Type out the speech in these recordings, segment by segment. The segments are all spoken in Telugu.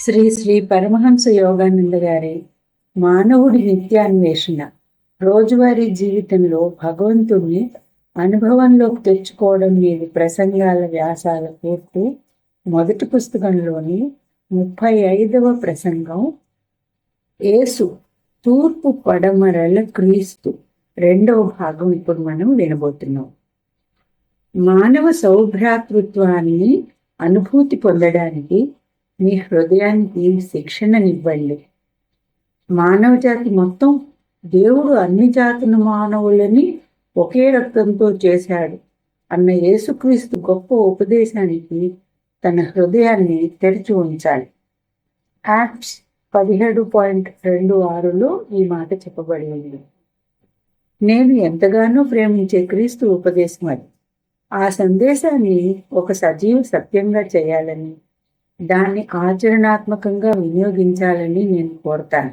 శ్రీ శ్రీ పరమహంస యోగానంద గారి మానవుడి నిత్యాన్వేషణ రోజువారీ జీవితంలో భగవంతుణ్ణి అనుభవంలోకి తెచ్చుకోవడం మీద ప్రసంగాల వ్యాసాల పూర్తి మొదటి పుస్తకంలోని 35వ ప్రసంగం యేసు తూర్పు పడమరల క్రీస్తు రెండవ భాగం ఇప్పుడు మనం వినబోతున్నాం. మానవ సౌభ్రాతృత్వాన్ని అనుభూతి పొందడానికి మీ హృదయానికి శిక్షణనివ్వండి. మానవ జాతి మొత్తం దేవుడు అన్ని జాతుల మానవులని ఒకే రక్తంతో చేశాడు అన్న యేసుక్రీస్తు గొప్ప ఉపదేశానికి తన హృదయాన్ని తెరిచి ఉంచాలి. యాక్ట్స్ 17:26లో ఈ మాట చెప్పబడి ఉంది. నేను ఎంతగానో ప్రేమించే క్రీస్తు ఉపదేశం అది. ఆ సందేశాన్ని ఒక సజీవ సత్యంగా చేయాలని, దాన్ని ఆచరణాత్మకంగా వినియోగించాలని నేను కోరుతాను.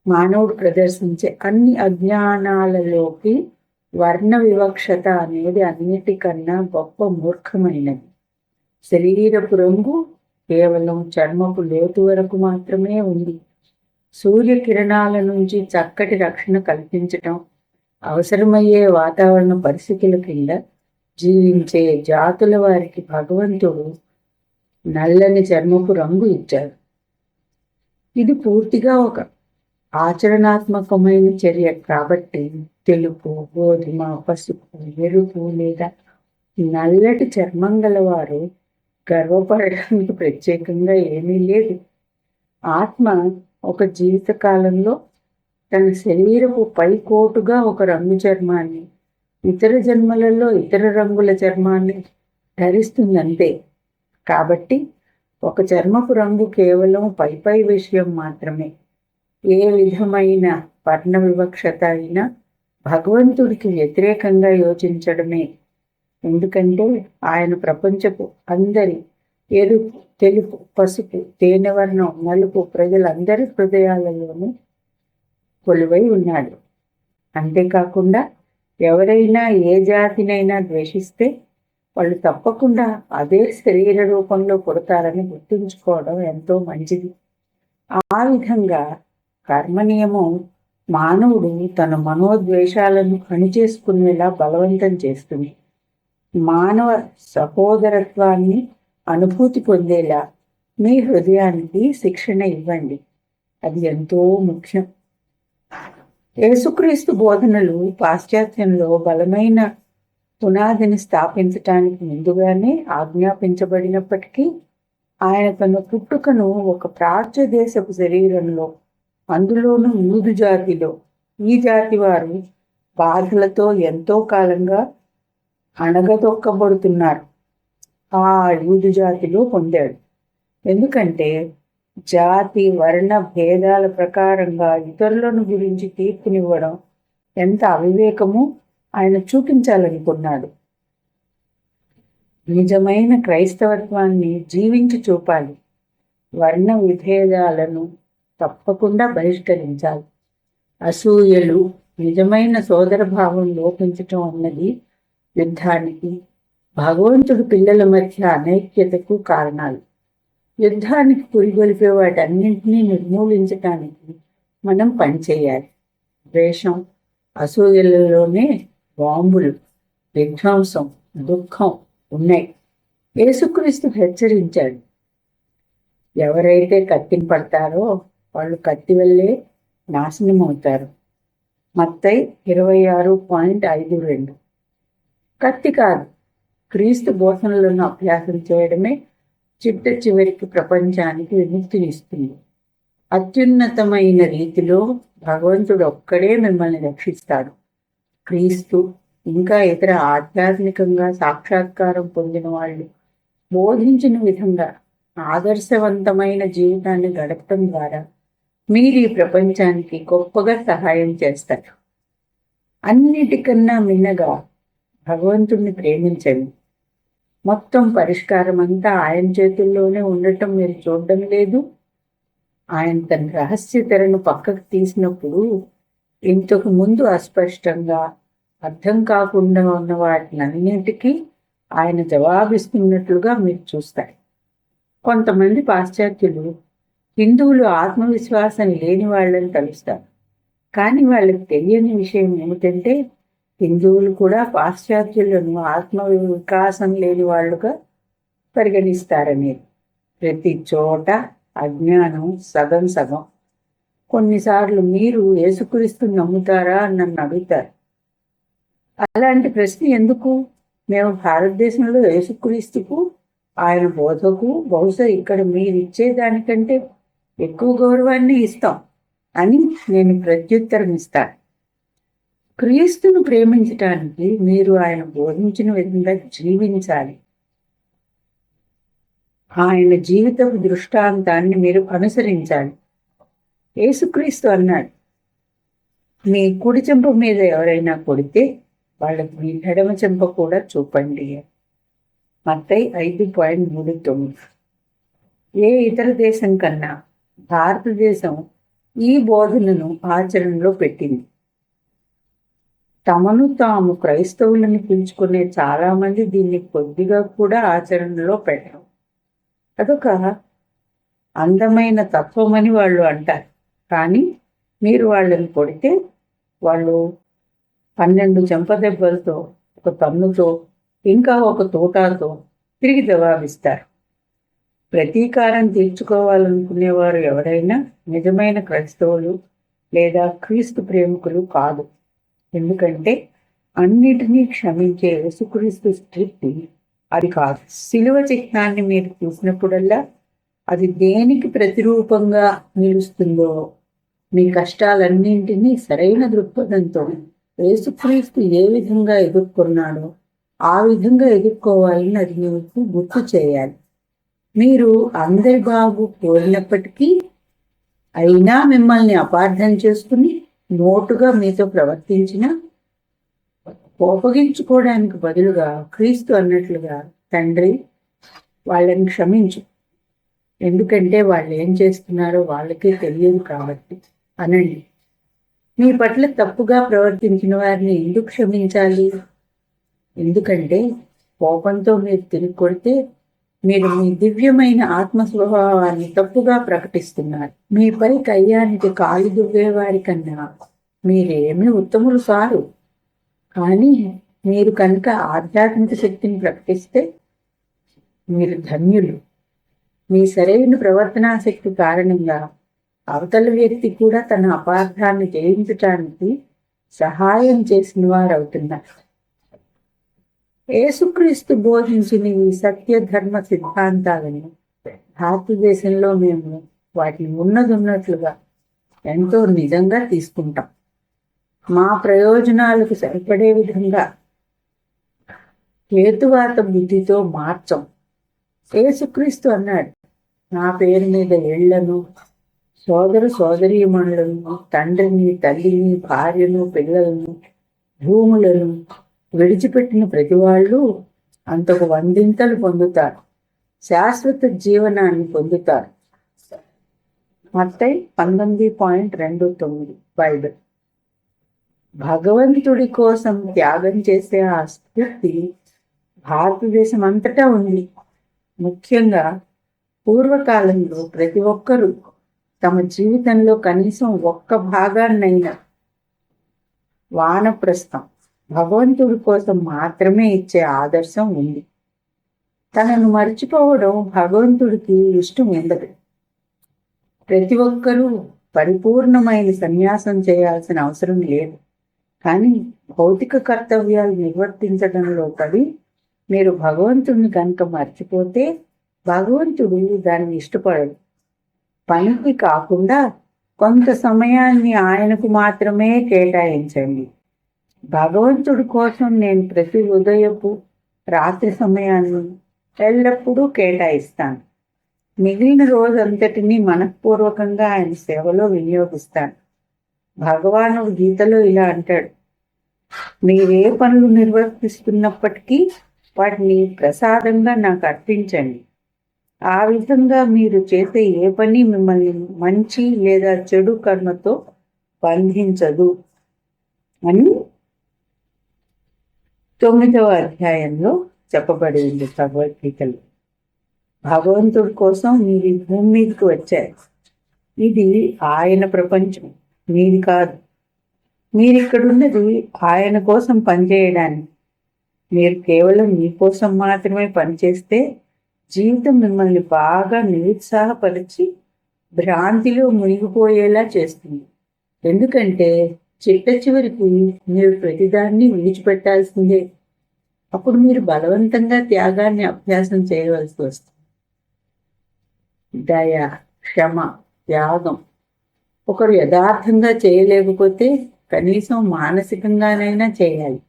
మానవుడు ప్రదర్శించే అన్ని అజ్ఞానాలలోకి వర్ణ వివక్షత అనేది అన్నిటికన్నా గొప్ప మూర్ఖమైనది. శరీరపు రంగు కేవలం చర్మపు లోతు వరకు మాత్రమే ఉంది. సూర్యకిరణాల నుంచి చక్కటి రక్షణ కల్పించటం, అవసరమయ్యే వాతావరణ పరిస్థితుల కింద జీవించే జాతుల వారికి భగవంతుడు నల్లని చర్మపు రంగు ఇచ్చాడు. ఇది పూర్తిగా ఒక ఆచరణాత్మకమైన చర్య కాబట్టి తెలుపు, గోధుమ, పసుపు, ఎరుపు లేదా నల్లటి చర్మం గలవారు గర్వపడడానికి ప్రత్యేకంగా ఏమీ లేదు. ఆత్మ ఒక జీవితకాలంలో తన శరీరపు పైకోటుగా ఒక రంగు చర్మాన్ని, ఇతర జన్మలలో ఇతర రంగుల చర్మాన్ని ధరిస్తుందంతే. కాబట్టి ఒక చర్మపు రంగు కేవలం పై విషయం మాత్రమే. ఏ విధమైన వర్ణ వివక్షత అయినా భగవంతుడికి వ్యతిరేకంగా యోచించడమే. ఎందుకంటే ఆయన ప్రపంచపు అందరి ఎరుపు, తెలుపు, పసుపు, తేనెవర్ణం, నలుపు ప్రజలందరి హృదయాలలోనూ కొలువై ఉన్నాడు. అంతేకాకుండా ఎవరైనా ఏ జాతినైనా ద్వేషిస్తే వాళ్ళు తప్పకుండా అదే శరీర రూపంలో పుడతారని గుర్తుంచుకోవడం ఎంతో మంచిది. ఆ విధంగా కర్మనియమం మానవుడు తన మనోద్వేషాలను అణిచేసుకునేలా బలవంతం చేస్తుంది. మానవ సహోదరత్వాన్ని అనుభూతి పొందేలా మీ హృదయానికి శిక్షణ ఇవ్వండి. అది ఎంతో ముఖ్యం. యేసుక్రీస్తు బోధనలు పాశ్చాత్యంలో బలమైన పునాదిని స్థాపించటానికి ముందుగానే ఆజ్ఞాపించబడినప్పటికీ ఆయన తన పుట్టుకను ఒక ప్రాచ్య దేశపు శరీరంలో, అందులోనూ యూదు జాతిలో, ఈ జాతి వారు బాధలతో ఎంతో కాలంగా అణగదొక్కబడుతున్నారు, ఆ యూదు జాతిలో పొందాడు. ఎందుకంటే జాతి వర్ణ భేదాల ప్రకారంగా ఇతరులను గురించి తీర్పునివ్వడం ఎంత అవివేకమో ఆయన చూపించాలనుకున్నాడు. నిజమైన క్రైస్తవత్వాన్ని జీవించి చూపాలి. వర్ణ విభేదాలను తప్పకుండా బహిష్కరించాలి. అసూయలు, నిజమైన సోదరభావం లోపించటం అన్నది యుద్ధానికి, భగవంతుడు పిల్లల మధ్య అనైక్యతకు కారణాలు. యుద్ధానికి పురిగొల్పే వాటన్నింటినీ నిర్మూలించటానికి మనం పనిచేయాలి. ద్వేషం, అసూయలలోనే బాంబులు, విధ్వంసం, దుఃఖం ఉన్నాయి. యేసుక్రీస్తు హెచ్చరించాడు, ఎవరైతే కత్తిని పడతారో వాళ్ళు కత్తి వల్లే నాశనం అవుతారు. మత్తయి 26:52. కత్తి కాదు, క్రీస్తు బోధనలను అభ్యాసం చేయడమే చిట్ట చివరికి ప్రపంచానికి విముక్తినిస్తుంది. అత్యున్నతమైన రీతిలో భగవంతుడు ఒక్కడే మిమ్మల్ని రక్షిస్తాడు. క్రీస్తు ఇంకా ఇతర ఆధ్యాత్మికంగా సాక్షాత్కారం పొందిన వాళ్ళు బోధించిన విధంగా ఆదర్శవంతమైన జీవితాన్ని గడపడం ద్వారా మీరు ఈ ప్రపంచానికి గొప్పగా సహాయం చేస్తారు. అన్నిటికన్నా మిన్నగా భగవంతుడిని ప్రేమించండి. మొత్తం పరిష్కారం అంతా ఆయన చేతుల్లోనే ఉండటం మీరు చూడడం లేదు. ఆయన తన రహస్య తెరను పక్కకు తీసినప్పుడు ఇంతకు ముందు అస్పష్టంగా అర్థం కాకుండా ఉన్న వాటినన్నింటికీ ఆయన జవాబిస్తున్నట్లుగా మీరు చూస్తారు. కొంతమంది పాశ్చాత్యులు హిందువులు ఆత్మవిశ్వాసం లేని వాళ్ళని కలుస్తారు. కానీ వాళ్ళకి తెలియని విషయం ఏమిటంటే హిందువులు కూడా పాశ్చాత్యులను ఆత్మ వికాసం లేని వాళ్ళుగా పరిగణిస్తారనేది. ప్రతి చోట అజ్ఞానం సగం సగం. కొన్నిసార్లు మీరు యేసుక్రీస్తు నమ్ముతారా అని నన్ను అడుగుతారు. అలాంటి ప్రశ్న ఎందుకు? మేము భారతదేశంలో యేసుక్రీస్తుకు ఆయన బోధకు బహుశా ఇక్కడ మీరు ఇచ్చేదానికంటే ఎక్కువ గౌరవాన్ని ఇస్తాం అని నేను ప్రత్యుత్తరం ఇస్తాను. క్రీస్తును ప్రేమించటానికి మీరు ఆయన బోధించిన విధంగా జీవించాలి. ఆయన జీవితపు దృష్టాంతాన్ని మీరు అనుసరించాలి. యేసుక్రీస్తు అన్నాడు, మీ కుడి చెంప మీద ఎవరైనా కొడితే వాళ్ళకి మీ ఎడమ చెంప కూడా చూపండి. మత్తయి 5:39. ఏ ఇతర దేశం కన్నా భారతదేశం ఈ బోధనను ఆచరణలో పెట్టింది. తమను తాము క్రైస్తవులని పిలుచుకునే చాలామంది దీన్ని కొద్దిగా కూడా ఆచరణలో పెట్టరు. అదొక అందమైన తత్వమని వాళ్ళు అంటారు. కానీ మీరు వాళ్ళని కొడితే వాళ్ళు 12 చెంపదెబ్బలతో, ఒక తన్నుతో, ఇంకా ఒక తోటాతో తిరిగి జవాబిస్తారు. ప్రతీకారం తీర్చుకోవాలనుకునేవారు ఎవరైనా నిజమైన క్రైస్తవులు లేదా క్రీస్తు ప్రేమికులు కాదు. ఎందుకంటే అన్నిటినీ క్షమించే యేసుక్రీస్తు స్థితి అది కాదు. శిలువ చిహ్నాన్ని మీరు చూసినప్పుడల్లా అది దేనికి ప్రతిరూపంగా నిలుస్తుందో, మీ కష్టాలన్నింటినీ సరైన దృక్పథంతో యేసుక్రీస్తు ఏ విధంగా ఎదుర్కొన్నాడో ఆ విధంగా ఎదుర్కోవాలని అది మీకు గుర్తు చేయాలి. మీరు అందరి బాగు కోరినప్పటికీ అయినా మిమ్మల్ని అపార్థం చేసుకుని మోటుగా మీతో ప్రవర్తించిన కోపగించుకోవడానికి బదులుగా క్రీస్తు అన్నట్లుగా, తండ్రి వాళ్ళని క్షమించు, ఎందుకంటే వాళ్ళు ఏం చేస్తున్నారో వాళ్ళకే తెలియదు కాబట్టి అనండి. మీ పట్ల తప్పుగా ప్రవర్తించిన వారిని ఎందుకు క్షమించాలి? ఎందుకంటే కోపంతో మీరు తిరిగి కొడితే మీరు మీ దివ్యమైన ఆత్మ స్వభావాన్ని తప్పుగా ప్రకటిస్తున్నారు. మీపై కయ్యానికి కాలు దువ్వేవారి కన్నా మీరేమీ ఉత్తములు కారు. కానీ మీరు కనుక ఆధ్యాత్మిక శక్తిని ప్రకటిస్తే మీరు ధన్యులు. మీ సరైన ప్రవర్తనా శక్తి కారణంగా అవతల వ్యక్తి కూడా తన అపార్థాన్ని జయించటానికి సహాయం చేసిన వారు అవుతున్నారు. యేసుక్రీస్తు బోధించిన ఈ సత్య ధర్మ సిద్ధాంతాలను భారతదేశంలో మేము వాటిని ఉన్నట్లుగా ఎంతో నిజంగా తీసుకుంటాం. మా ప్రయోజనాలకు సరిపడే విధంగా హేతువాత బుద్ధితో మార్చం. యేసుక్రీస్తు అన్నాడు, నా పేరు మీద ఇళ్లను, సోదరీమణులను, తండ్రిని, తల్లిని, భార్యను, పిల్లలను, భూములను విడిచిపెట్టిన ప్రతి వాళ్ళు అంతకు 100 పొందుతారు, శాశ్వత జీవనాన్ని పొందుతారు. మత్తయి 19:29 బైబిల్. భగవంతుడి కోసం త్యాగం చేసే ఆ స్ఫూర్తి భారతదేశం అంతటా ఉంది. ముఖ్యంగా పూర్వకాలంలో ప్రతి ఒక్కరూ తమ జీవితంలో కనీసం ఒక్క భాగాన్నైనా వానప్రస్థం భగవంతుడి కోసం మాత్రమే ఇచ్చే ఆదర్శం ఉంది. తనను మర్చిపోవడం భగవంతుడికి ఇష్టం ఉండదు. ప్రతి ఒక్కరూ పరిపూర్ణమైన సన్యాసం చేయాల్సిన అవసరం లేదు. కానీ భౌతిక కర్తవ్యాలు నిర్వర్తించడంలో పడి మీరు భగవంతుడిని కనుక మర్చిపోతే భగవంతుడు దాన్ని ఇష్టపడడు. పనికి కాకుండా కొంత సమయాన్ని ఆయనకు మాత్రమే కేటాయించండి. భగవంతుడి కోసం నేను ప్రతి ఉదయపు, రాత్రి సమయాన్ని ఎల్లప్పుడూ కేటాయిస్తాను. మిగిలిన రోజంతటినీ మనఃపూర్వకంగా ఆయన సేవలో వినియోగిస్తాను. భగవానుడు గీతలో ఇలా అంటాడు, మీరే పనులు నిర్వర్తిస్తున్నప్పటికీ వాటిని ప్రసాదంగా నాకు అర్పించండి. ఆ విధంగా మీరు చేసే ఏ పని మిమ్మల్ని మంచి లేదా చెడు కర్మతో బంధించదు అని 9వ అధ్యాయంలో చెప్పబడి ఉంది భగవద్గీతలో. భగవంతుడి కోసం మీరు ఈ భూమి మీదకి వచ్చారు. ఇది ఆయన ప్రపంచం, మీది కాదు. మీరిక్కడున్నది ఆయన కోసం పనిచేయడానికి. మీరు కేవలం మీకోసం మాత్రమే పనిచేస్తే జీవితం మిమ్మల్ని బాగా నిరుత్సాహపరిచి భ్రాంతిలో మునిగిపోయేలా చేస్తుంది. ఎందుకంటే చిట్ట చివరికి మీరు ప్రతిదాన్ని విడిచిపెట్టాల్సిందే. అప్పుడు మీరు బలవంతంగా త్యాగాన్ని అభ్యాసం చేయవలసి వస్తుంది. దయ, క్షమ, త్యాగం ఒకరు యథార్థంగా చేయలేకపోతే కనీసం మానసికంగానైనా చేయాలి.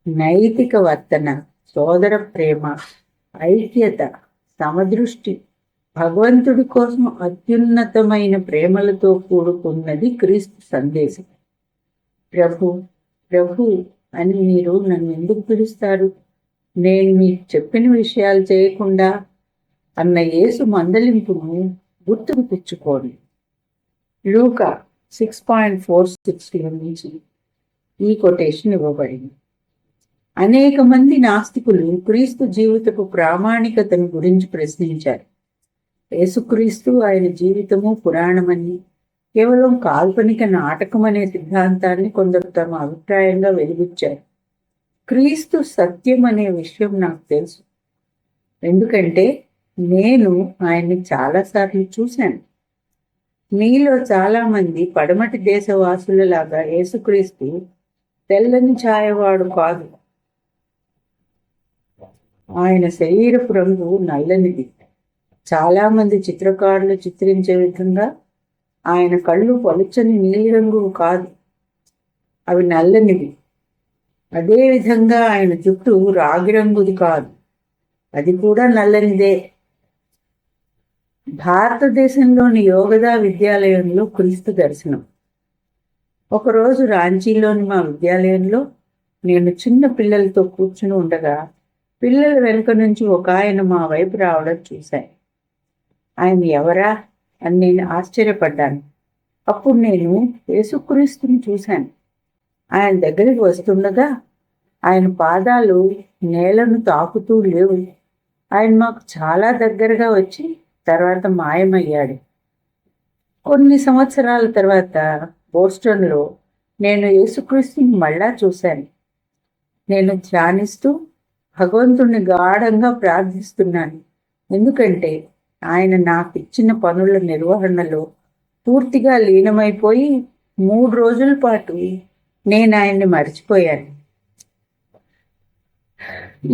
నైతిక వర్తన, సోదర ప్రేమ, ఐక్యత, సమదృష్టి, భగవంతుడి కోసం అత్యున్నతమైన ప్రేమలతో కూడుకున్నది క్రీస్తు సందేశం. ప్రభు ప్రభు అని మీరు నన్ను ఎందుకు పిలుస్తారు? నేను మీకు చెప్పిన విషయాలు చేయకుండా అన్న యేసు మందలింపును గుర్తుకు తెచ్చుకోండి. లూకా 6:46 నుంచి ఈ కొటేషన్ ఇవ్వబడింది. అనేక మంది నాస్తికులు క్రీస్తు జీవితపు ప్రామాణికతను గురించి ప్రశ్నించారు. యేసుక్రీస్తు, ఆయన జీవితము పురాణమని, కేవలం కాల్పనిక నాటకం అనే సిద్ధాంతాన్ని కొందరు తమ అభిప్రాయంగా వెలిబుచ్చారు. క్రీస్తు సత్యం అనే విషయం నాకు తెలుసు, ఎందుకంటే నేను ఆయన్ని చాలాసార్లు చూశాను. మీలో చాలామంది పడమటి దేశవాసులలాగా యేసుక్రీస్తు తెల్లని ఛాయవాడు కాదు. ఆయన శరీరపు రంగు నల్లనిది. చాలామంది చిత్రకారులు చిత్రించే విధంగా ఆయన కళ్ళు పలుచని నీలిరంగు కాదు, అవి నల్లనివి. అదేవిధంగా ఆయన జుట్టు రాగి రంగుది కాదు, అది కూడా నల్లనిదే. భారతదేశంలోని యోగదా విద్యాలయంలో క్రీస్తు దర్శనం. ఒకరోజు రాంచీలోని మా విద్యాలయంలో నేను చిన్న పిల్లలతో కూర్చుని ఉండగా పిల్లల వెనుక నుంచి ఒక ఆయన మా వైపు రావడం చూశాను. ఆయన ఎవరా అని నేను ఆశ్చర్యపడ్డాను. అప్పుడు నేను యేసుక్రీస్తుని చూశాను. ఆయన దగ్గరికి వస్తుండగా ఆయన పాదాలు నేలను తాకుతూ లేవు. ఆయన మాకు చాలా దగ్గరగా వచ్చి తర్వాత మాయమయ్యాడు. కొన్ని సంవత్సరాల తర్వాత బోస్టన్లో నేను యేసుక్రీస్తుని మళ్ళా చూశాను. నేను ధ్యానిస్తూ భగవంతుణ్ణి గాఢంగా ప్రార్థిస్తున్నాను, ఎందుకంటే ఆయన నాకు ఇచ్చిన పనుల నిర్వహణలో పూర్తిగా లీనమైపోయి 3 రోజుల పాటు నేను ఆయన్ని మర్చిపోయాను.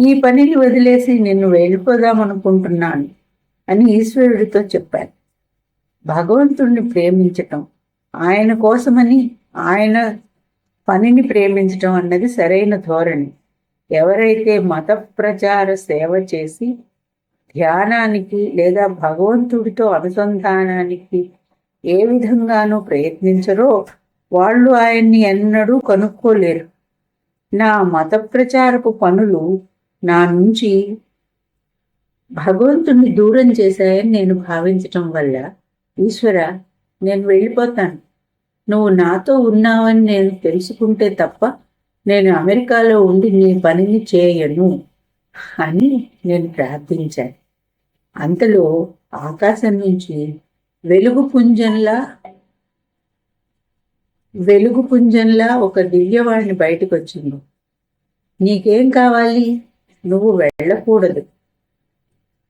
ఈ పనిని వదిలేసి నిన్ను వెళ్ళిపోదామనుకుంటున్నాను అని ఈశ్వరుడితో చెప్పాను. భగవంతుణ్ణి ప్రేమించటం, ఆయన కోసమని ఆయన పనిని ప్రేమించటం అన్నది సరైన ధోరణి. ఎవరైతే మత ప్రచార సేవ చేసి ధ్యానానికి లేదా భగవంతుడితో అనుసంధానానికి ఏ విధంగానూ ప్రయత్నించరో వాళ్ళు ఆయన్ని ఎన్నడూ కనుక్కోలేరు. నా మత ప్రచారపు పనులు నా నుంచి భగవంతుణ్ణి దూరం చేశాయని నేను భావించటం వల్ల, ఈశ్వర, నేను వెళ్ళిపోతాను, నువ్వు నాతో ఉన్నావని నేను తెలుసుకుంటే తప్ప నేను అమెరికాలో ఉండి నీ పనిని చేయను అని నేను ప్రార్థించాను. అంతలో ఆకాశం నుంచి వెలుగు పుంజంలా ఒక దివ్యవాణి బయటకు వచ్చింది. నీకేం కావాలి? నువ్వు వెళ్ళకూడదు.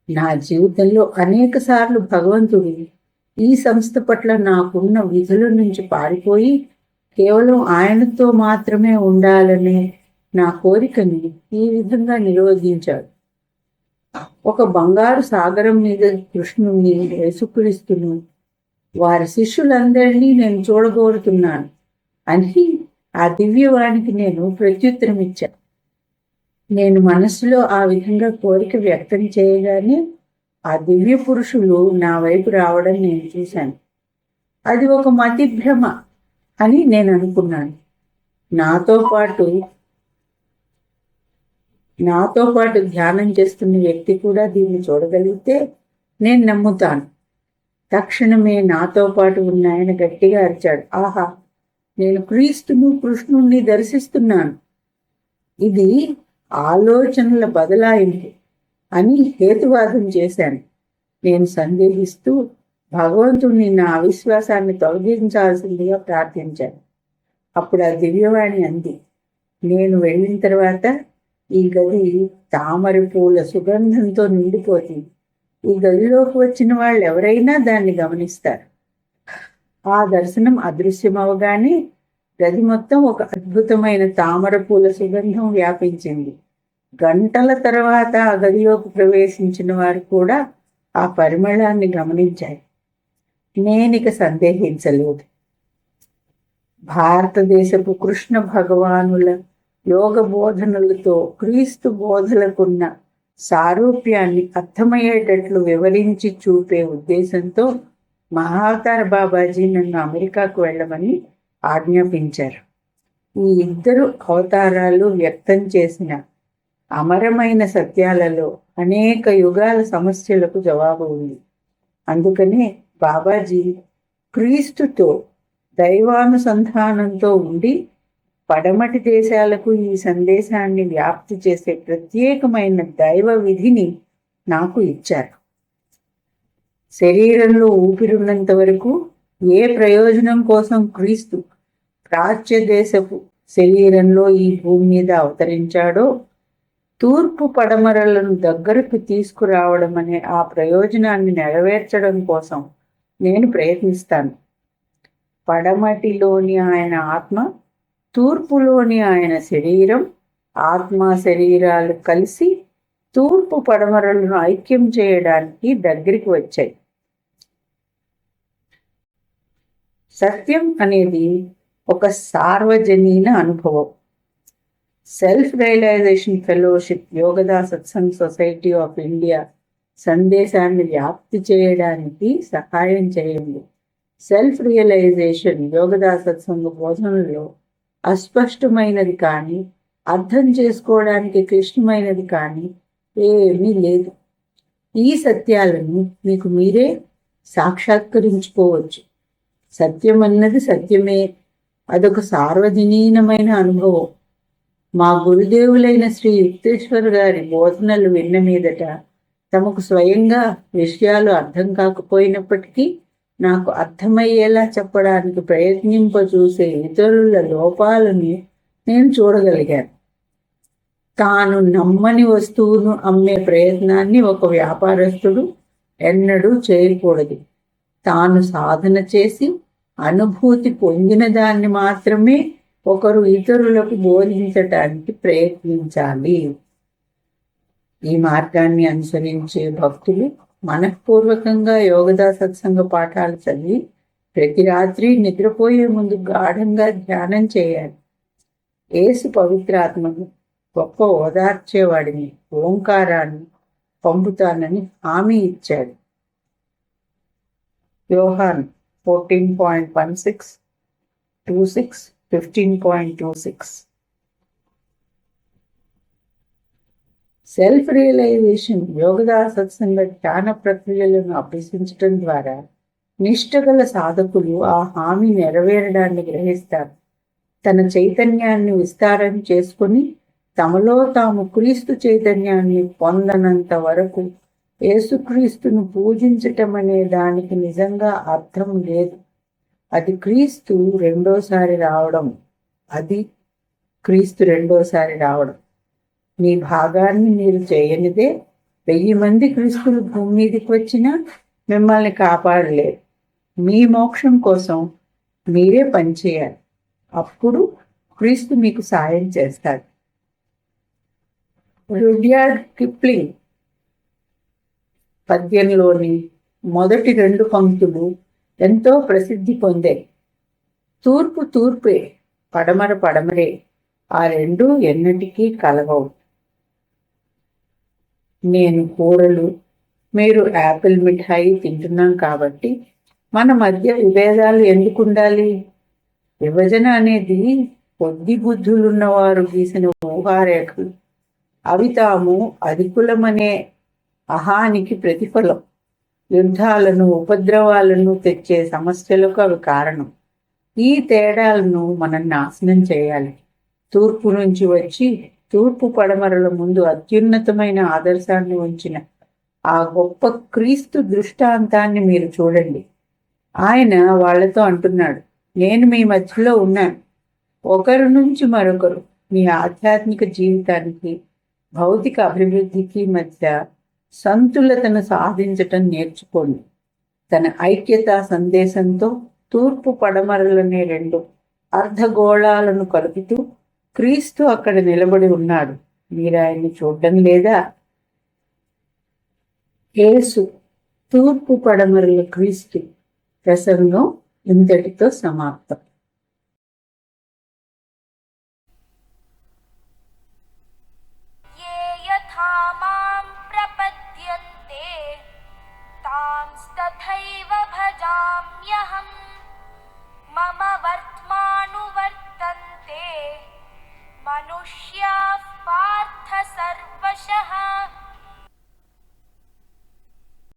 నా జీవితంలో అనేక సార్లు భగవంతుడు ఈ సంస్థ పట్ల నాకున్న విధుల నుంచి పారిపోయి కేవలం ఆయనతో మాత్రమే ఉండాలనే నా కోరికని ఈ విధంగా నిరోధించాడు. ఒక బంగారు సాగరం మీద కృష్ణుని, యేసుక్రీస్తును, వారి శిష్యులందరినీ నేను చూడగోరుతున్నాను అని ఆ దివ్యవాణికి నేను ప్రత్యుత్తరం ఇచ్చాను. నేను మనసులో ఆ విధంగా కోరిక వ్యక్తం చేయగానే ఆ దివ్య పురుషులు నా వైపు రావడం నేను చూశాను. అది ఒక మతిభ్రమ అని నేను అనుకున్నాను. నాతో పాటు ధ్యానం చేస్తున్న వ్యక్తి కూడా దీన్ని చూడగలిగితే నేను నమ్ముతాను. తక్షణమే నాతో పాటు ఉన్న ఆయన గట్టిగా అరిచాడు, ఆహా, నేను క్రీస్తును, కృష్ణుణ్ణి దర్శిస్తున్నాను. ఇది ఆలోచనల బదలాయింపు అని హేతువాదం చేశాను. నేను సందేహిస్తూ, భగవంతుడిని నా అవిశ్వాసాన్ని తొలగించాల్సిందిగా ప్రార్థించాను. అప్పుడు ఆ దివ్యవాణి అంది, నేను వెళ్ళిన తర్వాత ఈ గది తామర పూల సుగంధంతో నిండిపోతుంది. ఈ గదిలోకి వచ్చిన వాళ్ళు ఎవరైనా దాన్ని గమనిస్తారు. ఆ దర్శనం అదృశ్యమవగానే గది మొత్తం ఒక అద్భుతమైన తామర పూల సుగంధం వ్యాపించింది. గంటల తర్వాత ఆ గదిలోకి ప్రవేశించిన వారు కూడా ఆ పరిమళాన్ని గమనించారు. నేనిక సందేహించలేదు. భారతదేశపు కృష్ణ భగవానుల యోగ బోధనలతో క్రీస్తు బోధలకున్న సారూప్యాన్ని అర్థమయ్యేటట్లు వివరించి చూపే ఉద్దేశంతో మహావతార బాబాజీ నన్ను అమెరికాకు వెళ్ళమని ఆజ్ఞాపించారు. ఈ ఇద్దరు అవతారాలు వ్యక్తం చేసిన అమరమైన సత్యాలలో అనేక యుగాల సమస్యలకు జవాబు ఉంది. అందుకనే బాబాజీ క్రీస్తుతో దైవానుసంధానంతో ఉండి పడమటి దేశాలకు ఈ సందేశాన్ని వ్యాప్తి చేసే ప్రత్యేకమైన దైవ విధిని నాకు ఇచ్చారు. శరీరంలో ఊపిరున్నంత వరకు ఏ ప్రయోజనం కోసం క్రీస్తు ప్రాచ్య దేశపు శరీరంలో ఈ భూమి మీద అవతరించాడో, తూర్పు పడమరలను దగ్గరకు తీసుకురావడం అనే ఆ ప్రయోజనాన్ని నెరవేర్చడం కోసం నేను ప్రయత్నిస్తాను. పడమటిలోని ఆయన ఆత్మ, తూర్పులోని ఆయన శరీరం, ఆత్మ శరీరాలు కలిసి తూర్పు పడమరలను ఐక్యం చేయడానికి దగ్గరికి వచ్చాయి. సత్యం అనేది ఒక సార్వజనీన అనుభవం. Self realisation fellowship Yogoda Satsanga society of India సందేశాన్ని వ్యాప్తి చేయడానికి సహాయం చేయండి. సెల్ఫ్ రియలైజేషన్ యోగదా సత్సంగ బోధనలో అస్పష్టమైనది కానీ, అర్థం చేసుకోవడానికి క్లిష్టమైనది కానీ ఏమీ లేదు. ఈ సత్యాలను మీకు మీరే సాక్షాత్కరించుకోవచ్చు. సత్యం అన్నది సత్యమే, అదొక సార్వజనీనమైన అనుభవం. మా గురుదేవులైన శ్రీ యుక్తేశ్వర్ గారి బోధనలు విన్న మీదట తమకు స్వయంగా విషయాలు అర్థం కాకపోయినప్పటికీ నాకు అర్థమయ్యేలా చెప్పడానికి ప్రయత్నింపచూసే ఇతరుల లోపాలను నేను చూడగలిగాను. తాను నమ్మని వస్తువును అమ్మే ప్రయత్నాన్ని ఒక వ్యాపారస్తుడు ఎన్నడూ చేయకూడదు. తాను సాధన చేసి అనుభూతి పొందిన దాన్ని మాత్రమే ఒకరు ఇతరులకు బోధించటానికి ప్రయత్నించాలి. ఈ మార్గాన్ని అనుసరించే భక్తులు మనఃపూర్వకంగా యోగదా సత్సంగ పాఠాలు చదివి ప్రతి రాత్రి నిద్రపోయే ముందు గాఢంగా ధ్యానం చేయాలి. యేసు పవిత్రాత్మను గొప్ప ఓదార్చేవాడిని ఓంకారాన్ని పంపుతానని హామీ ఇచ్చాడు. యోహాన్ 14.16-26, 15.26. సెల్ఫ్ రియలైజేషన్ యోగదా సత్సంగ ధ్యాన ప్రక్రియలను అభ్యసించడం ద్వారా నిష్ఠగల సాధకులు ఆ హామీ నెరవేరడాన్ని గ్రహిస్తారు. తన చైతన్యాన్ని విస్తారం చేసుకుని తమలో తాము క్రీస్తు చైతన్యాన్ని పొందనంత వరకు యేసుక్రీస్తును పూజించటం అనే దానికి నిజంగా అర్థం లేదు. అది క్రీస్తు రెండోసారి రావడం. మీ భాగాన్ని మీరు చేయనిదే 1000 మంది క్రీస్తులు భూమి మీదకి వచ్చినా మిమ్మల్ని కాపాడలేరు. మీ మోక్షం కోసం మీరే పనిచేయాలి. అప్పుడు క్రీస్తు మీకు సాయం చేస్తాడు. రుడ్యార్డ్ కిప్లింగ్ పద్యంలోని మొదటి 2 పంక్తులు ఎంతో ప్రసిద్ధి పొందాయి. తూర్పు తూర్పే, పడమర పడమరే, ఆ రెండు ఎన్నటికీ కలవవు. నేను కూరలు, మీరు యాపిల్ మిఠాయి తింటున్నాం కాబట్టి మన మధ్య విభేదాలు ఎందుకు ఉండాలి? విభజన అనేది కొద్ది బుద్ధులున్నవారు గీసిన ఊహారేఖలు. అవి తాము అధికులమనే అహానికి ప్రతిఫలం. యుద్ధాలను, ఉపద్రవాలను తెచ్చే సమస్యలకు అవి కారణం. ఈ తేడాలను మనం నాశనం చేయాలి. తూర్పు నుంచి వచ్చి తూర్పు పడమరల ముందు అత్యున్నతమైన ఆదర్శాన్ని ఉంచిన ఆ గొప్ప క్రీస్తు దృష్టాంతాన్ని మీరు చూడండి. ఆయన వాళ్ళతో అంటున్నాడు, నేను మీ మధ్యలో ఉన్నాను. ఒకరి నుంచి మరొకరు మీ ఆధ్యాత్మిక జీవితానికి, భౌతిక అభివృద్ధికి మధ్య సంతులతను సాధించటం నేర్చుకోండి. తన ఐక్యతా సందేశంతో తూర్పు పడమరలనే రెండు అర్ధగోళాలను కలుపుతూ క్రీస్తు అక్కడ నిలబడి ఉన్నాడు. మీరు ఆయన్ని చూడడం లేదా? యేసు తూర్పు పడమరల క్రీస్తు ప్రసంగం ఇంతటితో సమాప్తం.